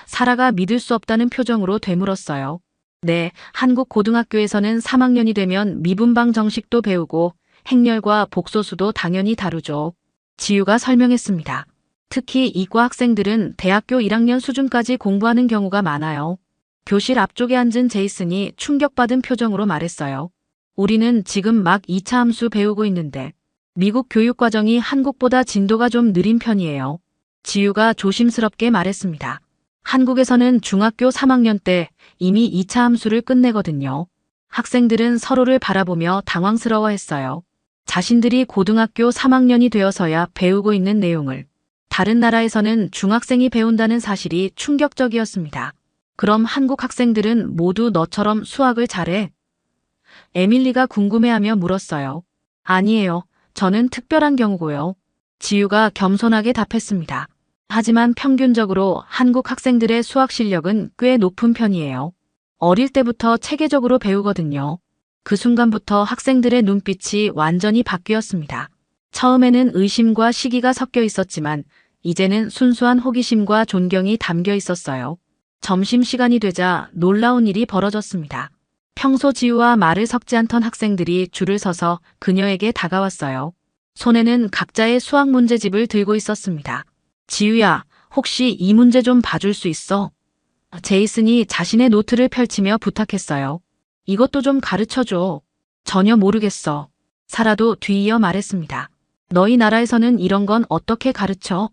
사라가 믿을 수 없다는 표정으로 되물었어요. 네, 한국 고등학교에서는 3학년이 되면 미분방 정식도 배우고 행렬과 복소수도 당연히 다루죠. 지우가 설명했습니다. 특히 이과 학생들은 대학교 1학년 수준까지 공부하는 경우가 많아요. 교실 앞쪽에 앉은 제이슨이 충격받은 표정으로 말했어요. 우리는 지금 막 2차 함수 배우고 있는데 미국 교육과정이 한국보다 진도가 좀 느린 편이에요. 지우가 조심스럽게 말했습니다. 한국에서는 중학교 3학년 때 이미 2차 함수를 끝내거든요. 학생들은 서로를 바라보며 당황스러워했어요. 자신들이 고등학교 3학년이 되어서야 배우고 있는 내용을 다른 나라에서는 중학생이 배운다는 사실이 충격적이었습니다. 그럼 한국 학생들은 모두 너처럼 수학을 잘해? 에밀리가 궁금해하며 물었어요. 아니에요. 저는 특별한 경우고요. 지유가 겸손하게 답했습니다. 하지만 평균적으로 한국 학생들의 수학 실력은 꽤 높은 편이에요. 어릴 때부터 체계적으로 배우거든요. 그 순간부터 학생들의 눈빛이 완전히 바뀌었습니다. 처음에는 의심과 시기가 섞여 있었지만 이제는 순수한 호기심과 존경이 담겨 있었어요. 점심시간이 되자 놀라운 일이 벌어졌습니다. 평소 지우와 말을 섞지 않던 학생들이 줄을 서서 그녀에게 다가왔어요. 손에는 각자의 수학 문제집을 들고 있었습니다. 지우야, 혹시 이 문제 좀 봐줄 수 있어? 제이슨이 자신의 노트를 펼치며 부탁했어요. 이것도 좀 가르쳐줘. 전혀 모르겠어. 사라도 뒤이어 말했습니다. 너희 나라에서는 이런 건 어떻게 가르쳐?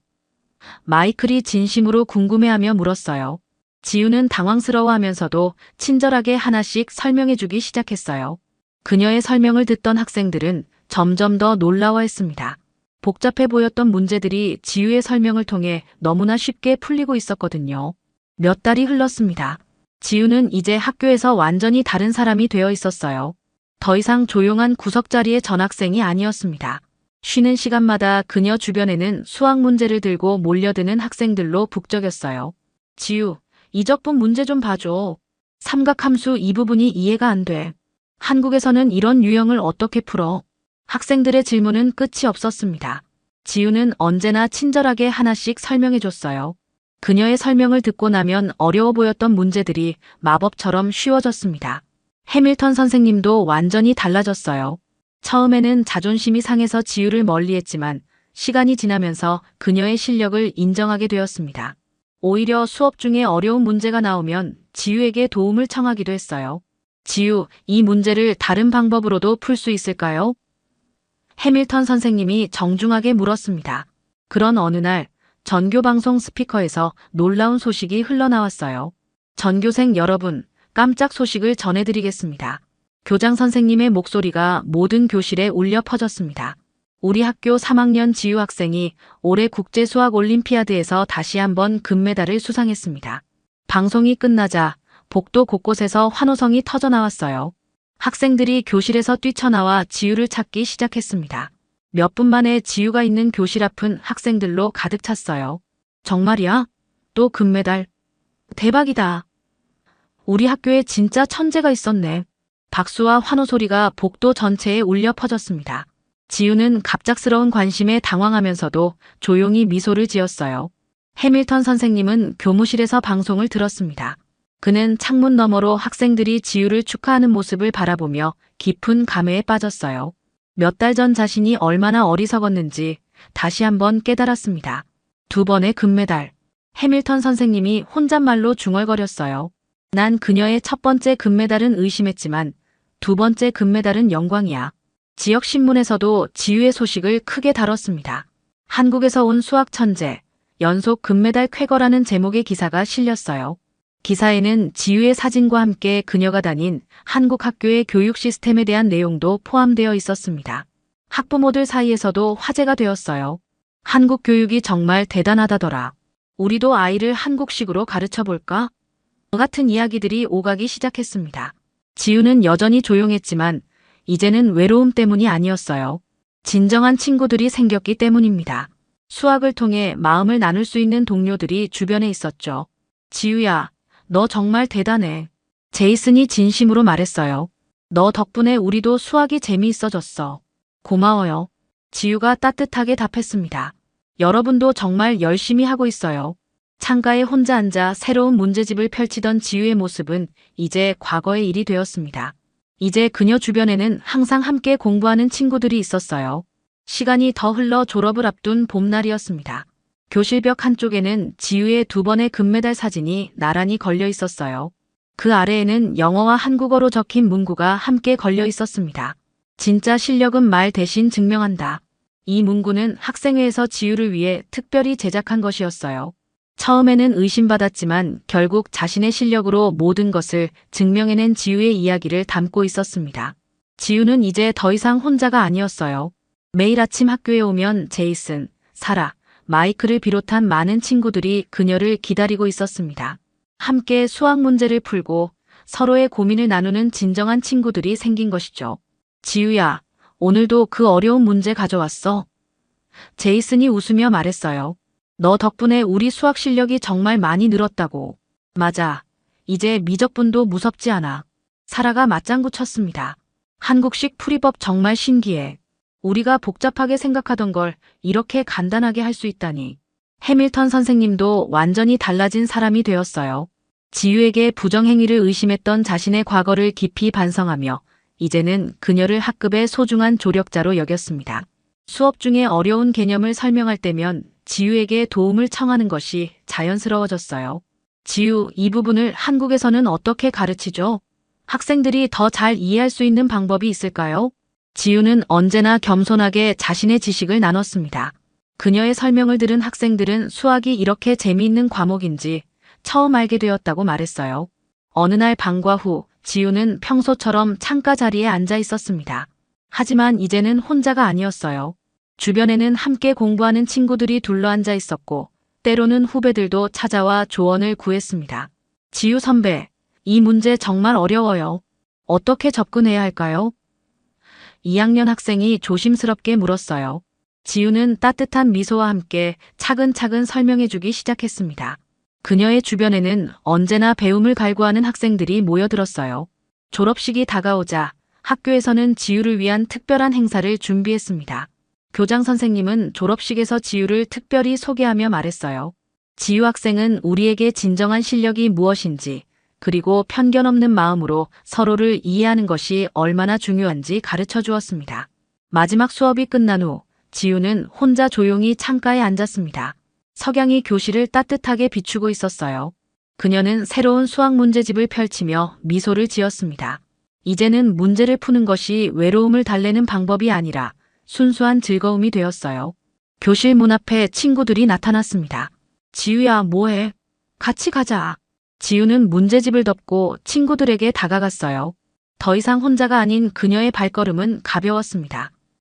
마이클이 진심으로 궁금해하며 물었어요. 지우는 당황스러워하면서도 친절하게 하나씩 설명해주기 시작했어요. 그녀의 설명을 듣던 학생들은 점점 더 놀라워했습니다. 복잡해 보였던 문제들이 지우의 설명을 통해 너무나 쉽게 풀리고 있었거든요. 몇 달이 흘렀습니다. 지우는 이제 학교에서 완전히 다른 사람이 되어 있었어요. 더 이상 조용한 구석자리의 전학생이 아니었습니다. 쉬는 시간마다 그녀 주변에는 수학 문제를 들고 몰려드는 학생들로 북적였어요. 지우, 이적분 문제 좀 봐줘. 삼각함수 이 부분이 이해가 안 돼. 한국에서는 이런 유형을 어떻게 풀어? 학생들의 질문은 끝이 없었습니다. 지우는 언제나 친절하게 하나씩 설명해줬어요. 그녀의 설명을 듣고 나면 어려워 보였던 문제들이 마법처럼 쉬워졌습니다. 해밀턴 선생님도 완전히 달라졌어요. 처음에는 자존심이 상해서 지우를 멀리했지만 시간이 지나면서 그녀의 실력을 인정하게 되었습니다. 오히려 수업 중에 어려운 문제가 나오면 지우에게 도움을 청하기도 했어요. 지우, 이 문제를 다른 방법으로도 풀 수 있을까요? 해밀턴 선생님이 정중하게 물었습니다. 그런 어느 날 전교방송 스피커에서 놀라운 소식이 흘러나왔어요. 전교생 여러분, 깜짝 소식을 전해드리겠습니다. 교장 선생님의 목소리가 모든 교실에 울려 퍼졌습니다. 우리 학교 3학년 지유 학생이 올해 국제수학올림피아드에서 다시 한번 금메달을 수상했습니다. 방송이 끝나자 복도 곳곳에서 환호성이 터져나왔어요. 학생들이 교실에서 뛰쳐나와 지유를 찾기 시작했습니다. 몇 분 만에 지유가 있는 교실 앞은 학생들로 가득 찼어요. 정말이야? 또 금메달? 대박이다. 우리 학교에 진짜 천재가 있었네. 박수와 환호 소리가 복도 전체에 울려 퍼졌습니다. 지유는 갑작스러운 관심에 당황하면서도 조용히 미소를 지었어요. 해밀턴 선생님은 교무실에서 방송을 들었습니다. 그는 창문 너머로 학생들이 지유를 축하하는 모습을 바라보며 깊은 감회에 빠졌어요. 몇 달 전 자신이 얼마나 어리석었는지 다시 한번 깨달았습니다. 2번의 금메달. 해밀턴 선생님이 혼잣말로 중얼거렸어요. 난 그녀의 첫 번째 금메달은 의심했지만 2번째 금메달은 영광이야. 지역 신문에서도 지유의 소식을 크게 다뤘습니다. 한국에서 온 수학 천재, 연속 금메달 쾌거라는 제목의 기사가 실렸어요. 기사에는 지유의 사진과 함께 그녀가 다닌 한국 학교의 교육 시스템에 대한 내용도 포함되어 있었습니다. 학부모들 사이에서도 화제가 되었어요. 한국 교육이 정말 대단하다더라. 우리도 아이를 한국식으로 가르쳐 볼까? 같은 이야기들이 오가기 시작했습니다. 지유는 여전히 조용했지만 이제는 외로움 때문이 아니었어요. 진정한 친구들이 생겼기 때문입니다. 수학을 통해 마음을 나눌 수 있는 동료들이 주변에 있었죠. 지유야, 너 정말 대단해. 제이슨이 진심으로 말했어요. 너 덕분에 우리도 수학이 재미있어졌어. 고마워요. 지유가 따뜻하게 답했습니다. 여러분도 정말 열심히 하고 있어요. 창가에 혼자 앉아 새로운 문제집을 펼치던 지유의 모습은 이제 과거의 일이 되었습니다. 이제 그녀 주변에는 항상 함께 공부하는 친구들이 있었어요. 시간이 더 흘러 졸업을 앞둔 봄날이었습니다. 교실벽 한쪽에는 지유의 2번의 금메달 사진이 나란히 걸려 있었어요. 그 아래에는 영어와 한국어로 적힌 문구가 함께 걸려 있었습니다. 진짜 실력은 말 대신 증명한다. 이 문구는 학생회에서 지유를 위해 특별히 제작한 것이었어요. 처음에는 의심받았지만 결국 자신의 실력으로 모든 것을 증명해낸 지유의 이야기를 담고 있었습니다. 지유는 이제 더 이상 혼자가 아니었어요. 매일 아침 학교에 오면 제이슨, 사라, 마이클을 비롯한 많은 친구들이 그녀를 기다리고 있었습니다. 함께 수학 문제를 풀고 서로의 고민을 나누는 진정한 친구들이 생긴 것이죠. 지우야, 오늘도 그 어려운 문제 가져왔어. 제이슨이 웃으며 말했어요. 너 덕분에 우리 수학 실력이 정말 많이 늘었다고. 맞아. 이제 미적분도 무섭지 않아. 사라가 맞장구 쳤습니다. 한국식 풀이법 정말 신기해. 우리가 복잡하게 생각하던 걸 이렇게 간단하게 할 수 있다니. 해밀턴 선생님도 완전히 달라진 사람이 되었어요. 지유에게 부정행위를 의심했던 자신의 과거를 깊이 반성하며 이제는 그녀를 학급의 소중한 조력자로 여겼습니다. 수업 중에 어려운 개념을 설명할 때면 지유에게 도움을 청하는 것이 자연스러워졌어요. 지유, 이 부분을 한국에서는 어떻게 가르치죠? 학생들이 더 잘 이해할 수 있는 방법이 있을까요? 지유는 언제나 겸손하게 자신의 지식을 나눴습니다. 그녀의 설명을 들은 학생들은 수학이 이렇게 재미있는 과목인지 처음 알게 되었다고 말했어요. 어느 날 방과 후 지유는 평소처럼 창가 자리에 앉아 있었습니다. 하지만 이제는 혼자가 아니었어요. 주변에는 함께 공부하는 친구들이 둘러앉아 있었고 때로는 후배들도 찾아와 조언을 구했습니다. 지유 선배, 이 문제 정말 어려워요. 어떻게 접근해야 할까요? 2학년 학생이 조심스럽게 물었어요. 지유는 따뜻한 미소와 함께 차근차근 설명해주기 시작했습니다. 그녀의 주변에는 언제나 배움을 갈구하는 학생들이 모여들었어요. 졸업식이 다가오자 학교에서는 지유를 위한 특별한 행사를 준비했습니다. 교장 선생님은 졸업식에서 지유를 특별히 소개하며 말했어요. 지유 학생은 우리에게 진정한 실력이 무엇인지, 그리고 편견 없는 마음으로 서로를 이해하는 것이 얼마나 중요한지 가르쳐 주었습니다. 마지막 수업이 끝난 후 지유는 혼자 조용히 창가에 앉았습니다. 석양이 교실을 따뜻하게 비추고 있었어요. 그녀는 새로운 수학 문제집을 펼치며 미소를 지었습니다. 이제는 문제를 푸는 것이 외로움을 달래는 방법이 아니라 순수한 즐거움이 되었어요. 교실 문 앞에 친구들이 나타났습니다. 지유야, 뭐해? 같이 가자. 지유는 문제집을 덮고 친구들에게 다가갔어요. 더 이상 혼자가 아닌 그녀의 발걸음은 가벼웠습니다.